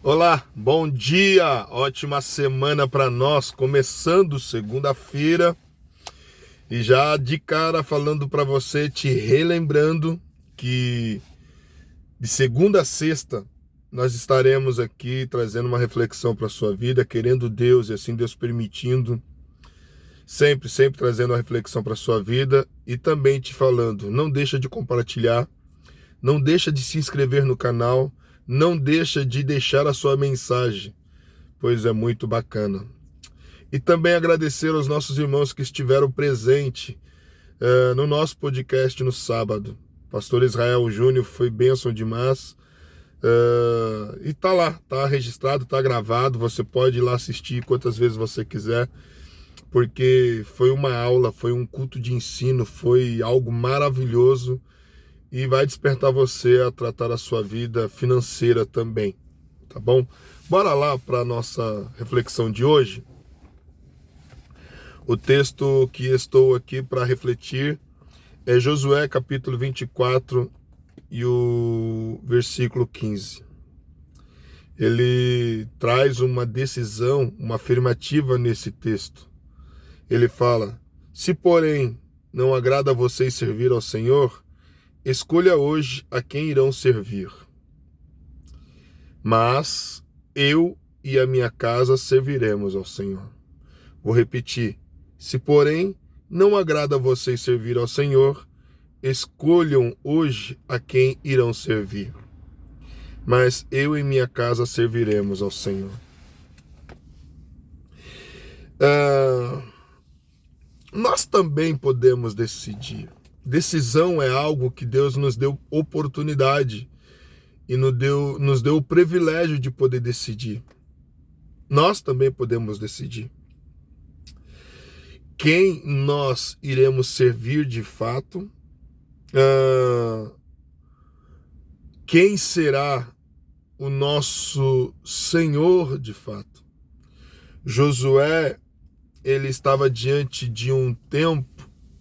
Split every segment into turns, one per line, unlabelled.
Olá, bom dia, ótima semana para nós, começando segunda-feira e já de cara falando para você, te relembrando que de segunda a sexta nós estaremos aqui trazendo uma reflexão para sua vida, querendo Deus e assim Deus permitindo, sempre trazendo uma reflexão para sua vida e também te falando, não deixa de compartilhar, não deixa de se inscrever no canal, não deixa de deixar a sua mensagem, pois é muito bacana. E também agradecer aos nossos irmãos que estiveram presentes no nosso podcast no sábado. Pastor Israel Júnior foi bênção demais. E tá lá, tá registrado, tá gravado. Você pode ir lá assistir quantas vezes você quiser, porque foi uma aula, foi um culto de ensino, foi algo maravilhoso e vai despertar você a tratar a sua vida financeira também, tá bom? Bora lá para a nossa reflexão de hoje. O texto que estou aqui para refletir é Josué capítulo 24 e o versículo 15. Ele traz uma decisão, uma afirmativa nesse texto. Ele fala: se porém não agrada a vocês servir ao Senhor, escolha hoje a quem irão servir. Mas eu e a minha casa serviremos ao Senhor. Vou repetir. Se, porém, não agrada a vocês servir ao Senhor, escolham hoje a quem irão servir. Mas eu e minha casa serviremos ao Senhor. Nós também podemos decidir. Decisão é algo que Deus nos deu oportunidade e nos deu o privilégio de poder decidir. Nós também podemos decidir quem nós iremos servir de fato, quem será o nosso Senhor de fato. Josué, ele estava diante de um tempo,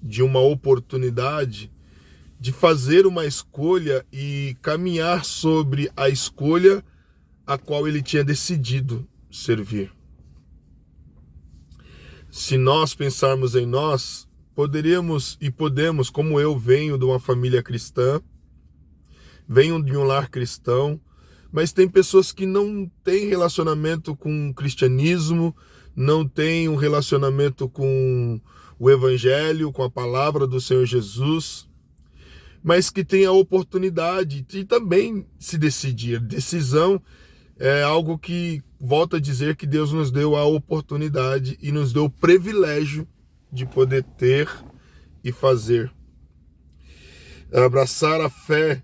de uma oportunidade de fazer uma escolha e caminhar sobre a escolha a qual ele tinha decidido servir. Se nós pensarmos em nós, poderíamos e podemos, como eu venho de uma família cristã, venho de um lar cristão, mas tem pessoas que não têm relacionamento com o cristianismo, não têm um relacionamento com o evangelho, com a palavra do Senhor Jesus, mas que têm a oportunidade de também se decidir. Decisão é algo que, volto a dizer, que Deus nos deu a oportunidade e nos deu o privilégio de poder ter e fazer. Abraçar a fé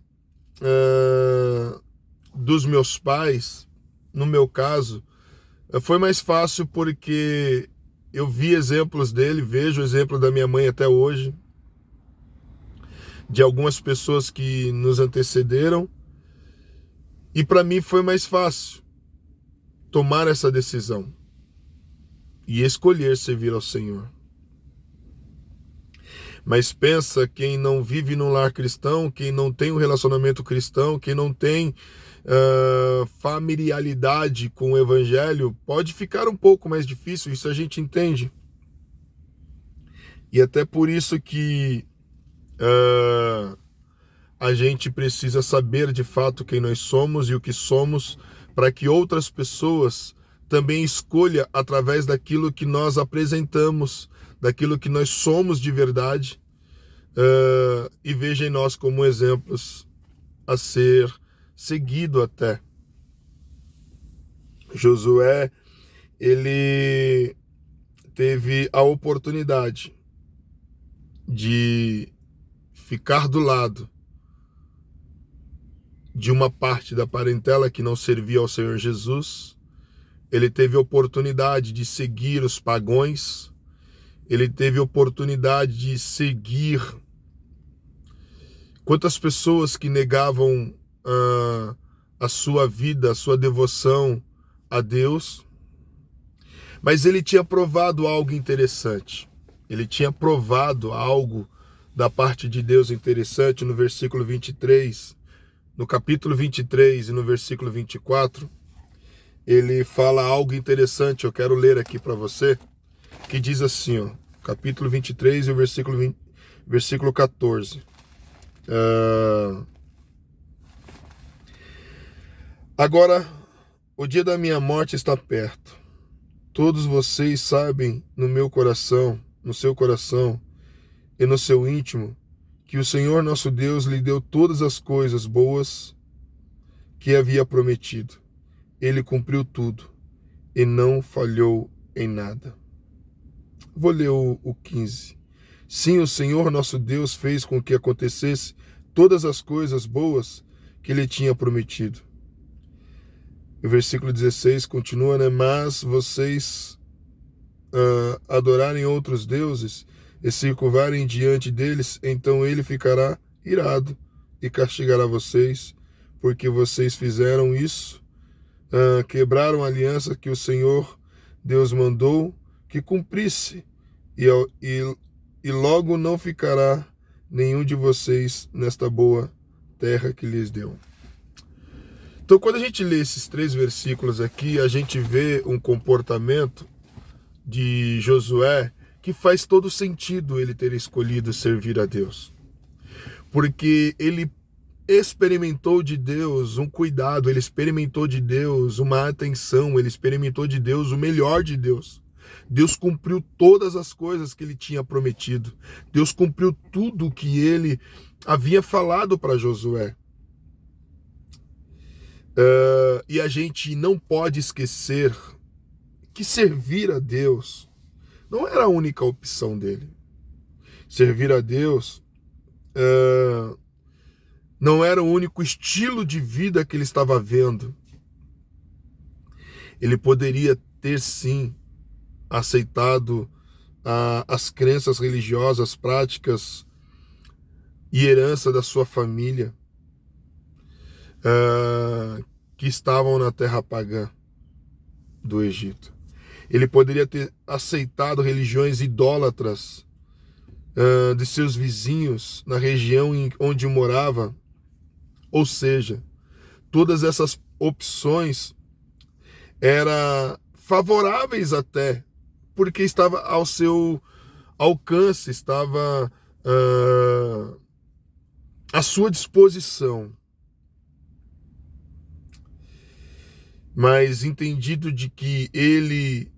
dos meus pais, no meu caso, foi mais fácil porque eu vi exemplos dele, vejo o exemplo da minha mãe até hoje, de algumas pessoas que nos antecederam, e para mim foi mais fácil tomar essa decisão e escolher servir ao Senhor. Mas pensa quem não vive num lar cristão, quem não tem um relacionamento cristão, quem não tem familiaridade com o evangelho, pode ficar um pouco mais difícil, isso a gente entende. E até por isso que a gente precisa saber de fato quem nós somos e o que somos, para que outras pessoas também escolham através daquilo que nós apresentamos, daquilo que nós somos de verdade, e vejam em nós como exemplos a ser seguido até. Josué, ele teve a oportunidade de ficar do lado de uma parte da parentela que não servia ao Senhor Jesus. Ele teve a oportunidade de seguir os pagões. Ele teve a oportunidade de seguir quantas pessoas que negavam a sua vida, a sua devoção a Deus. Mas ele tinha provado algo interessante. Ele tinha provado algo da parte de Deus interessante no versículo 23, no capítulo 23 e no versículo 24, ele fala algo interessante, eu quero ler aqui para você, que diz assim, ó, capítulo 23 e o versículo 14. Agora, o dia da minha morte está perto. Todos vocês sabem no seu coração e no seu íntimo, que o Senhor nosso Deus lhe deu todas as coisas boas que havia prometido. Ele cumpriu tudo e não falhou em nada. Vou ler o 15. Sim, o Senhor nosso Deus fez com que acontecesse todas as coisas boas que ele tinha prometido. O versículo 16 continua, né? Mas vocês adorarem outros deuses e se curvarem diante deles, então ele ficará irado e castigará vocês, porque vocês fizeram isso, quebraram a aliança que o Senhor Deus mandou que cumprisse, e logo não ficará nenhum de vocês nesta boa terra que lhes deu. Então, quando a gente lê esses 3 versículos aqui, a gente vê um comportamento de Josué que faz todo sentido ele ter escolhido servir a Deus. Porque ele experimentou de Deus um cuidado, ele experimentou de Deus uma atenção, ele experimentou de Deus o melhor de Deus. Deus cumpriu todas as coisas que ele tinha prometido. Deus cumpriu tudo que ele havia falado para Josué. E a gente não pode esquecer que servir a Deus não era a única opção dele. Servir a Deus não era o único estilo de vida que ele estava vendo. Ele poderia ter, sim, aceitado as crenças religiosas, práticas e herança da sua família, que estavam na terra pagã do Egito. Ele poderia ter aceitado religiões idólatras de seus vizinhos na região onde morava. Ou seja, todas essas opções eram favoráveis até, porque estava ao seu alcance, estava à sua disposição. Mas entendido de que ele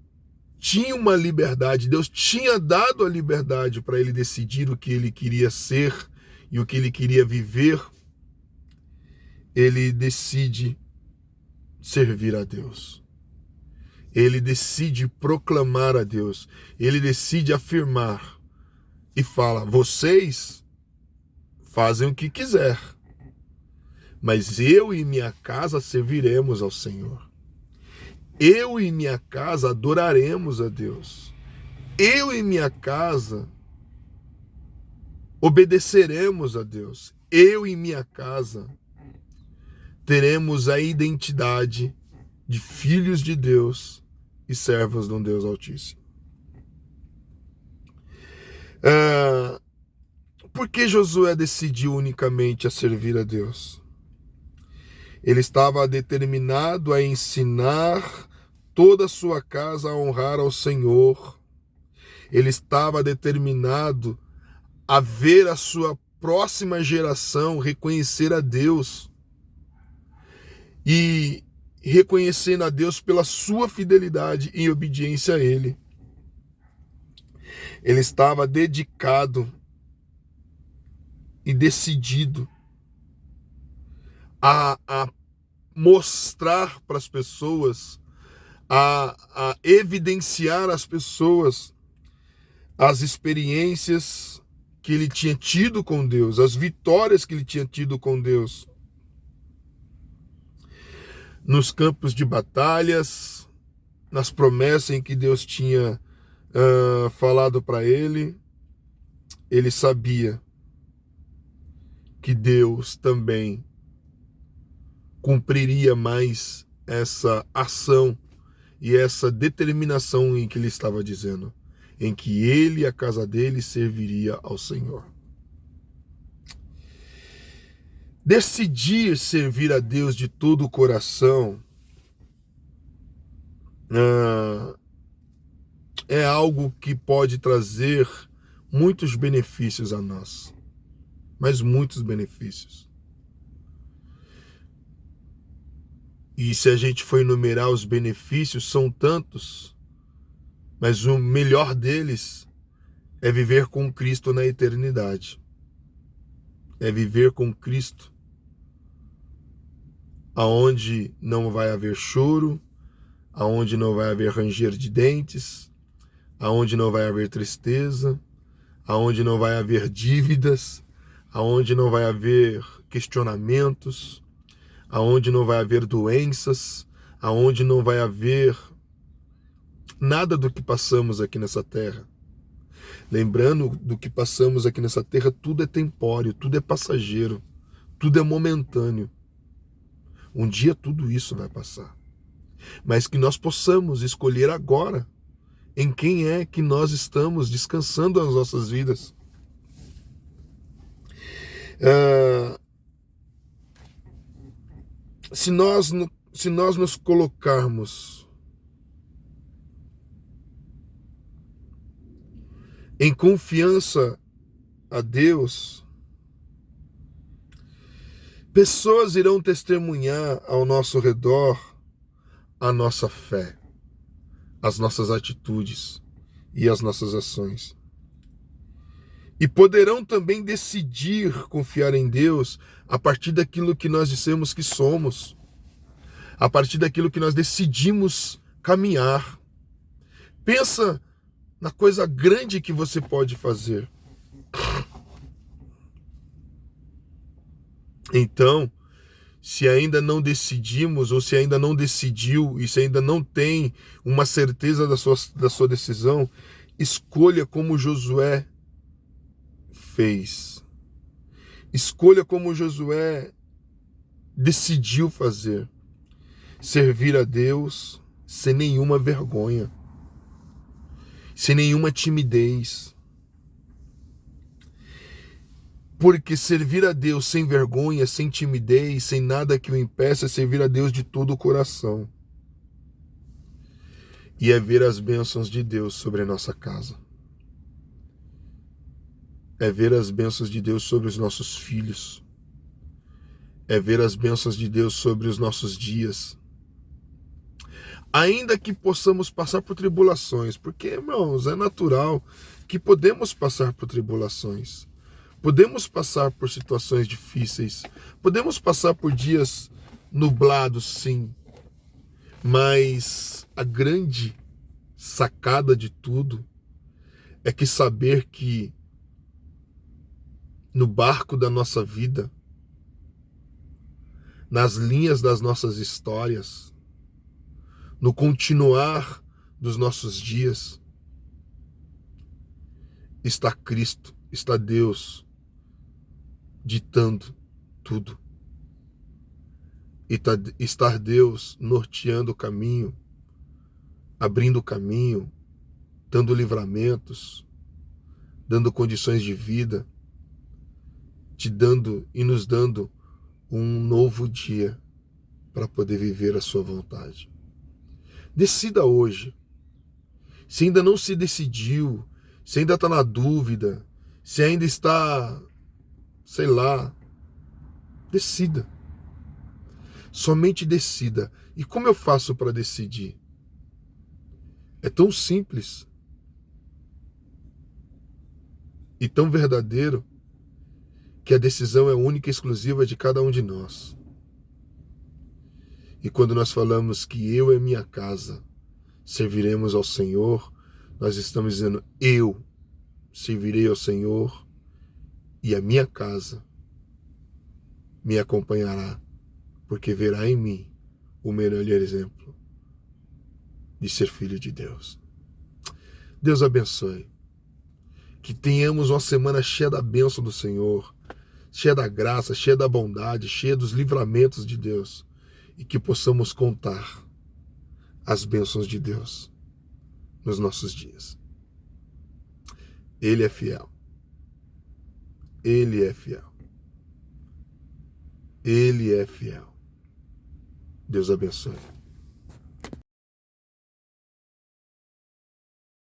tinha uma liberdade, Deus tinha dado a liberdade para ele decidir o que ele queria ser e o que ele queria viver, ele decide servir a Deus. Ele decide proclamar a Deus. Ele decide afirmar e fala: vocês fazem o que quiser, mas eu e minha casa serviremos ao Senhor. Eu e minha casa adoraremos a Deus. Eu e minha casa obedeceremos a Deus. Eu e minha casa teremos a identidade de filhos de Deus e servos de um Deus Altíssimo. Por que Josué decidiu unicamente a servir a Deus? Ele estava determinado a ensinar toda a sua casa a honrar ao Senhor. Ele estava determinado a ver a sua próxima geração reconhecer a Deus e reconhecendo a Deus pela sua fidelidade e obediência a Ele. Ele estava dedicado e decidido a mostrar para as pessoas, a evidenciar às pessoas as experiências que ele tinha tido com Deus, as vitórias que ele tinha tido com Deus. Nos campos de batalhas, nas promessas em que Deus tinha falado para ele, ele sabia que Deus também cumpriria mais essa ação e essa determinação em que ele estava dizendo, em que ele e a casa dele serviria ao Senhor. Decidir servir a Deus de todo o coração ah, é algo que pode trazer muitos benefícios a nós, mas muitos benefícios. E se a gente for enumerar os benefícios, são tantos, mas o melhor deles é viver com Cristo na eternidade. É viver com Cristo, aonde não vai haver choro, aonde não vai haver ranger de dentes, aonde não vai haver tristeza, aonde não vai haver dívidas, aonde não vai haver questionamentos, aonde não vai haver doenças, aonde não vai haver nada do que passamos aqui nessa terra. Lembrando do que passamos aqui nessa terra, tudo é tempóreo, tudo é passageiro, tudo é momentâneo. Um dia tudo isso vai passar. Mas que nós possamos escolher agora em quem é que nós estamos descansando as nossas vidas. Se nós nos colocarmos em confiança a Deus, pessoas irão testemunhar ao nosso redor a nossa fé, as nossas atitudes e as nossas ações. E poderão também decidir confiar em Deus a partir daquilo que nós dissemos que somos, a partir daquilo que nós decidimos caminhar. Pensa na coisa grande que você pode fazer. Então, se ainda não decidimos, ou se ainda não decidiu, e se ainda não tem uma certeza da sua decisão, escolha como Josué fez. Escolha como Josué decidiu fazer. Servir a Deus sem nenhuma vergonha, sem nenhuma timidez. Porque servir a Deus sem vergonha, sem timidez, sem nada que o impeça, é servir a Deus de todo o coração. E é ver as bênçãos de Deus sobre a nossa casa. É ver as bênçãos de Deus sobre os nossos filhos. É ver as bênçãos de Deus sobre os nossos dias. Ainda que possamos passar por tribulações, porque, irmãos, é natural que podemos passar por tribulações. Podemos passar por situações difíceis. Podemos passar por dias nublados, sim. Mas a grande sacada de tudo é que saber que no barco da nossa vida, nas linhas das nossas histórias, no continuar dos nossos dias, está Cristo, está Deus ditando tudo. E está Deus norteando o caminho, abrindo o caminho, dando livramentos, dando condições de vida, te dando e nos dando um novo dia para poder viver a sua vontade. Decida hoje. Se ainda não se decidiu, se ainda está na dúvida, se ainda está, sei lá, decida. Somente decida. E como eu faço para decidir? É tão simples e tão verdadeiro que a decisão é única e exclusiva de cada um de nós. E quando nós falamos que eu e minha casa serviremos ao Senhor, nós estamos dizendo: eu servirei ao Senhor e a minha casa me acompanhará, porque verá em mim o melhor exemplo de ser filho de Deus. Deus abençoe. Que tenhamos uma semana cheia da bênção do Senhor, cheia da graça, cheia da bondade, cheia dos livramentos de Deus, e que possamos contar as bênçãos de Deus nos nossos dias. Ele é fiel. Ele é fiel. Ele é fiel. Deus abençoe.